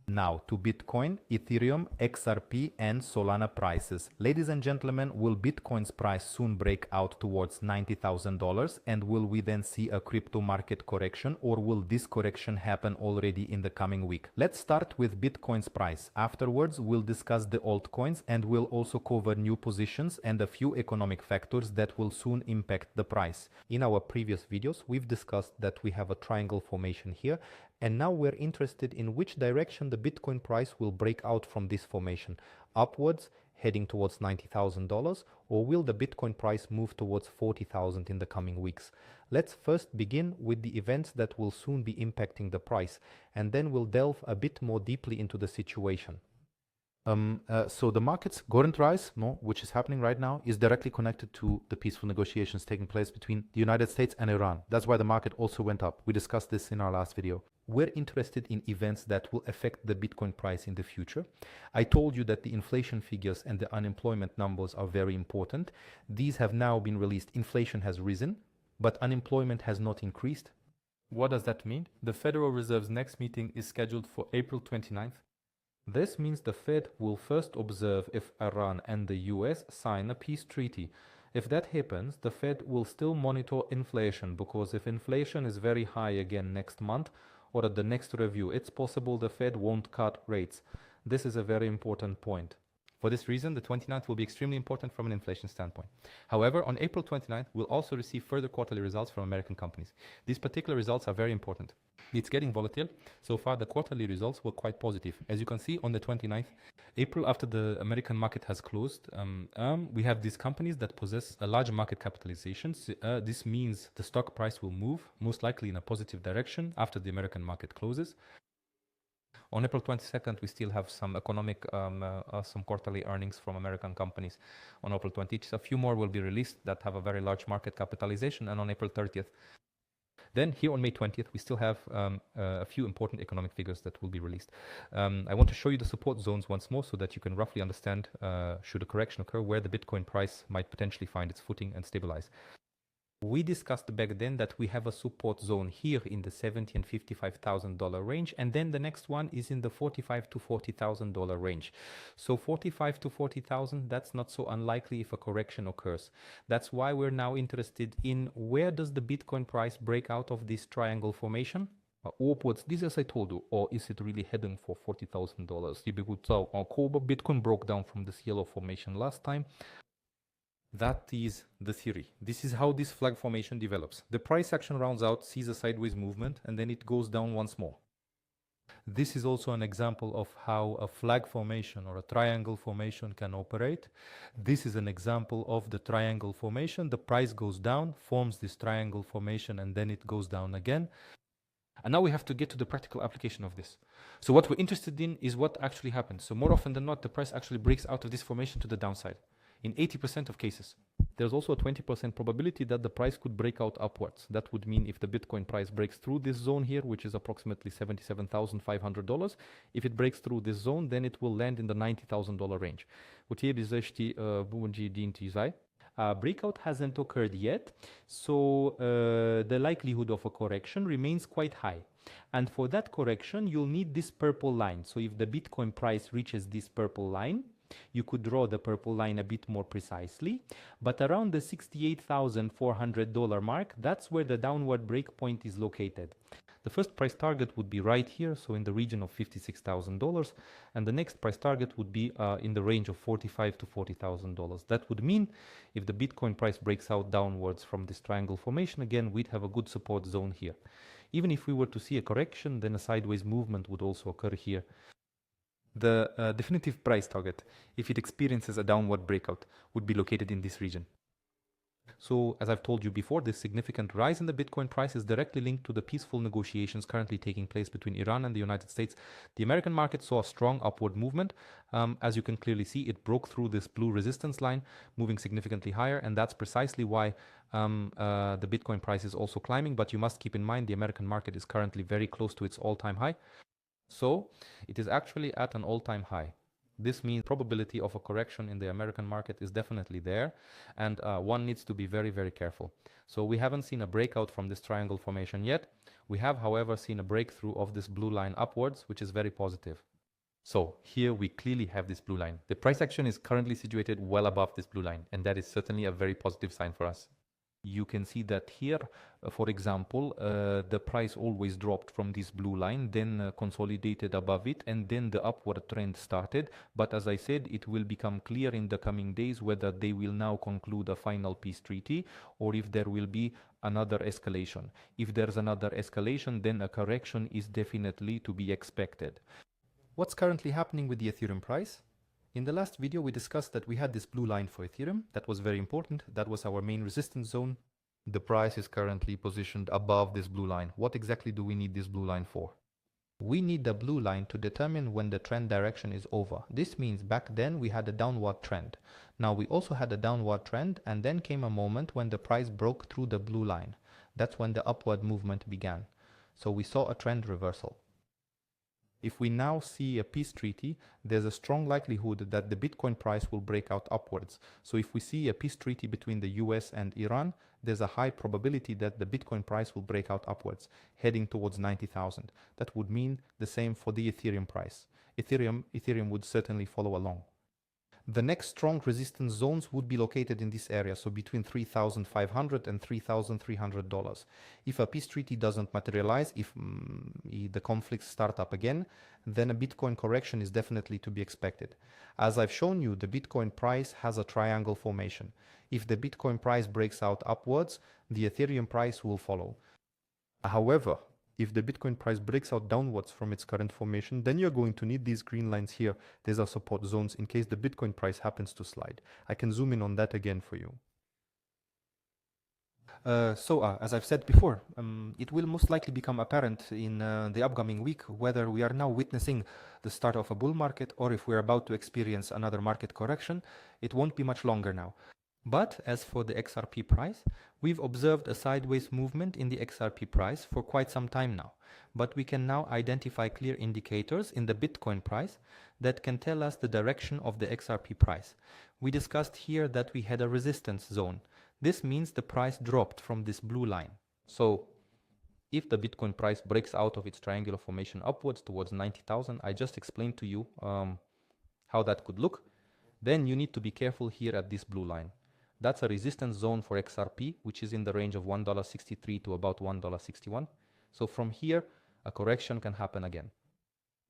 Now to Bitcoin, Ethereum, XRP and Solana prices. Ladies and gentlemen, will Bitcoin's price soon break out towards $90,000 and will we then see a crypto market correction, or will this correction happen already in the coming week? Let's start with Bitcoin's price. Afterwards, we'll discuss the altcoins and we'll also cover new positions and a few economic factors that will soon impact the price. In our previous videos, we've discussed that we have a triangle formation here, and now we're interested in which direction the Bitcoin price will break out from this formation, upwards, heading towards $90,000, or will the Bitcoin price move towards 40,000 in the coming weeks? Let's first begin with the events that will soon be impacting the price, and then we'll delve a bit more deeply into the situation. So the market's current rise, which is happening right now, is directly connected to the peaceful negotiations taking place between the United States and Iran. That's why the market also went up. We discussed this in our last video. We're interested in events that will affect the Bitcoin price in the future. I told you that the inflation figures and the unemployment numbers are very important. These have now been released. Inflation has risen, but unemployment has not increased. What does that mean? The Federal Reserve's next meeting is scheduled for April 29th. This means the Fed will first observe if Iran and the US sign a peace treaty. If that happens, the Fed will still monitor inflation, because if inflation is very high again next month or at the next review, it's possible the Fed won't cut rates. This is a very important point. For this reason, the 29th will be extremely important from an inflation standpoint. However, on April 29th, we'll also receive further quarterly results from American companies. These particular results are very important. It's getting volatile. So far, the quarterly results were quite positive. As you can see, on the 29th April, after the American market has closed, we have these companies that possess a large market capitalization. This means the stock price will move, most likely in a positive direction, after the American market closes. On April 22nd, we still have some some quarterly earnings from American companies. On April 20th, a few more will be released that have a very large market capitalization, and on April 30th. Then here on May 20th, we still have a few important economic figures that will be released. I want to show you the support zones once more so that you can roughly understand, should a correction occur, where the Bitcoin price might potentially find its footing and stabilize. We discussed back then that we have a support zone here in the $70,000 and $55,000 range, and then the next one is in the $45,000 to $40,000 range. So 45 to 40,000, that's not so unlikely if a correction occurs. That's why we're now interested in where does the Bitcoin price break out of this triangle formation? Upwards, this as I told you, or is it really heading for $40,000? Bitcoin broke down from this yellow formation last time. That is the theory. This is how this flag formation develops. The price action rounds out, sees a sideways movement, and then it goes down once more. This is also an example of how a flag formation or a triangle formation can operate. This is an example of the triangle formation. The price goes down, forms this triangle formation, and then it goes down again. And now we have to get to the practical application of this. So what we're interested in is what actually happens. So more often than not, the price actually breaks out of this formation to the downside. In 80% of cases, there's also a 20% probability that the price could break out upwards. That would mean if the Bitcoin price breaks through this zone here, which is approximately $77,500, if it breaks through this zone, then it will land in the $90,000 range. Breakout hasn't occurred yet, so the likelihood of a correction remains quite high. And for that correction, you'll need this purple line. So if the Bitcoin price reaches this purple line, you could draw the purple line a bit more precisely, but around the $68,400 mark, that's where the downward break point is located. The first price target would be right here, so in the region of $56,000, and the next price target would be in the range of $45,000 to $40,000. That would mean if the Bitcoin price breaks out downwards from this triangle formation, again, we'd have a good support zone here. Even if we were to see a correction, then a sideways movement would also occur here. The definitive price target, if it experiences a downward breakout, would be located in this region. So, as I've told you before, this significant rise in the Bitcoin price is directly linked to the peaceful negotiations currently taking place between Iran and the United States. The American market saw a strong upward movement. As you can clearly see, it broke through this blue resistance line, moving significantly higher, and that's precisely why the Bitcoin price is also climbing. But you must keep in mind the American market is currently very close to its all-time high. So it is actually at an all-time high. This means probability of a correction in the American market is definitely there, and one needs to be very, very careful. So we haven't seen a breakout from this triangle formation yet. We have, however, seen a breakthrough of this blue line upwards, which is very positive. So here we clearly have this blue line. The price action is currently situated well above this blue line, and that is certainly a very positive sign for us. You can see that here, for example, the price always dropped from this blue line, then consolidated above it, and then the upward trend started. But as I said, it will become clear in the coming days whether they will now conclude a final peace treaty or if there will be another escalation. If there's another escalation, then a correction is definitely to be expected. What's currently happening with the Ethereum price? In the last video, we discussed that we had this blue line for Ethereum. That was very important. That was our main resistance zone. The price is currently positioned above this blue line. What exactly do we need this blue line for? We need the blue line to determine when the trend direction is over. This means back then we had a downward trend. Now we also had a downward trend, and then came a moment when the price broke through the blue line. That's when the upward movement began. So we saw a trend reversal. If we now see a peace treaty, there's a strong likelihood that the Bitcoin price will break out upwards. So if we see a peace treaty between the US and Iran, there's a high probability that the Bitcoin price will break out upwards, heading towards 90,000. That would mean the same for the Ethereum price. Ethereum would certainly follow along. The next strong resistance zones would be located in this area, so between $3,500 and $3,300. If a peace treaty doesn't materialize, if the conflicts start up again, then a Bitcoin correction is definitely to be expected. As I've shown you, the Bitcoin price has a triangle formation. If the Bitcoin price breaks out upwards, the Ethereum price will follow. However, if the Bitcoin price breaks out downwards from its current formation, then you're going to need these green lines here. These are support zones in case the Bitcoin price happens to slide. I can zoom in on that again for you. As I've said before, it will most likely become apparent in the upcoming week whether we are now witnessing the start of a bull market or if we're about to experience another market correction. It won't be much longer now. But as for the XRP price, we've observed a sideways movement in the XRP price for quite some time now. But we can now identify clear indicators in the Bitcoin price that can tell us the direction of the XRP price. We discussed here that we had a resistance zone. This means the price dropped from this blue line. So if the Bitcoin price breaks out of its triangular formation upwards towards 90,000, I just explained to you how that could look. Then you need to be careful here at this blue line. That's a resistance zone for XRP, which is in the range of $1.63 to about $1.61. So from here, a correction can happen again.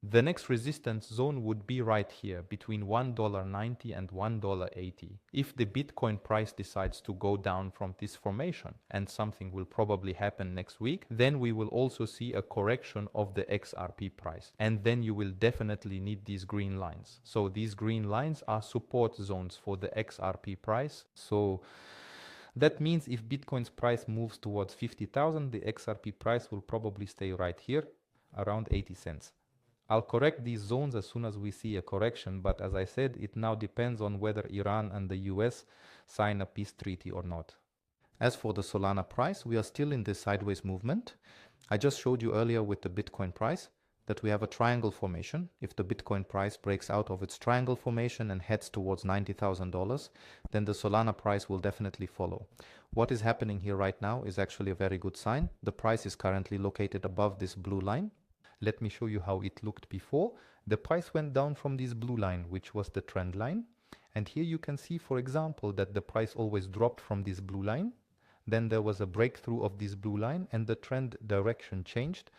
The next resistance zone would be right here, between $1.90 and $1.80. If the Bitcoin price decides to go down from this formation, and something will probably happen next week, then we will also see a correction of the XRP price. And then you will definitely need these green lines. So these green lines are support zones for the XRP price. So that means if Bitcoin's price moves towards 50,000, the XRP price will probably stay right here, around 80 cents. I'll correct these zones as soon as we see a correction, but as I said, it now depends on whether Iran and the US sign a peace treaty or not. As for the Solana price, we are still in this sideways movement. I just showed you earlier with the Bitcoin price that we have a triangle formation. If the Bitcoin price breaks out of its triangle formation and heads towards $90,000, then the Solana price will definitely follow. What is happening here right now is actually a very good sign. The price is currently located above this blue line. Let me show you how it looked before. The price went down from this blue line, which was the trend line. And here you can see, for example, that the price always dropped from this blue line. Then there was a breakthrough of this blue line and the trend direction changed.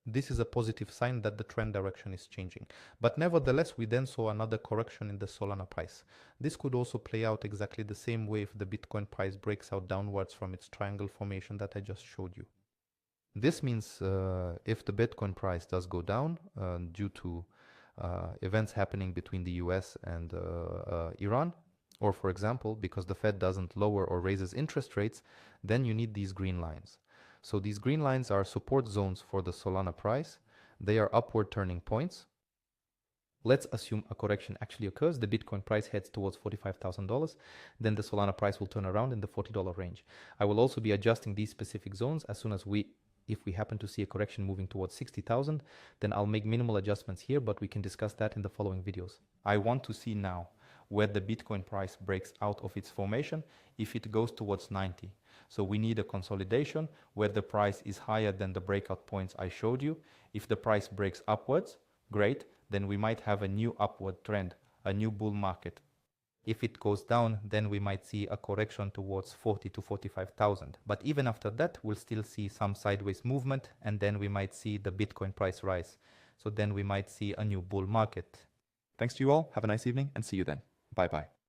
This is a positive sign that the trend direction is changing. But nevertheless, we then saw another correction in the Solana price. This could also play out exactly the same way if the Bitcoin price breaks out downwards from its triangle formation that I just showed you. This means if the Bitcoin price does go down due to events happening between the US and Iran, or for example, because the Fed doesn't lower or raises interest rates, then you need these green lines. So these green lines are support zones for the Solana price. They are upward turning points. Let's assume a correction actually occurs. The Bitcoin price heads towards $45,000. Then the Solana price will turn around in the $40 range. I will also be adjusting these specific zones as soon as if we happen to see a correction moving towards 60,000, then I'll make minimal adjustments here, but we can discuss that in the following videos. I want to see now where the Bitcoin price breaks out of its formation if it goes towards 90. So we need a consolidation where the price is higher than the breakout points I showed you. If the price breaks upwards, great, then we might have a new upward trend, a new bull market. If it goes down, then we might see a correction towards 40 to 45,000. But even after that, we'll still see some sideways movement, and then we might see the Bitcoin price rise. So then we might see a new bull market. Thanks to you all. Have a nice evening and see you then. Bye-bye.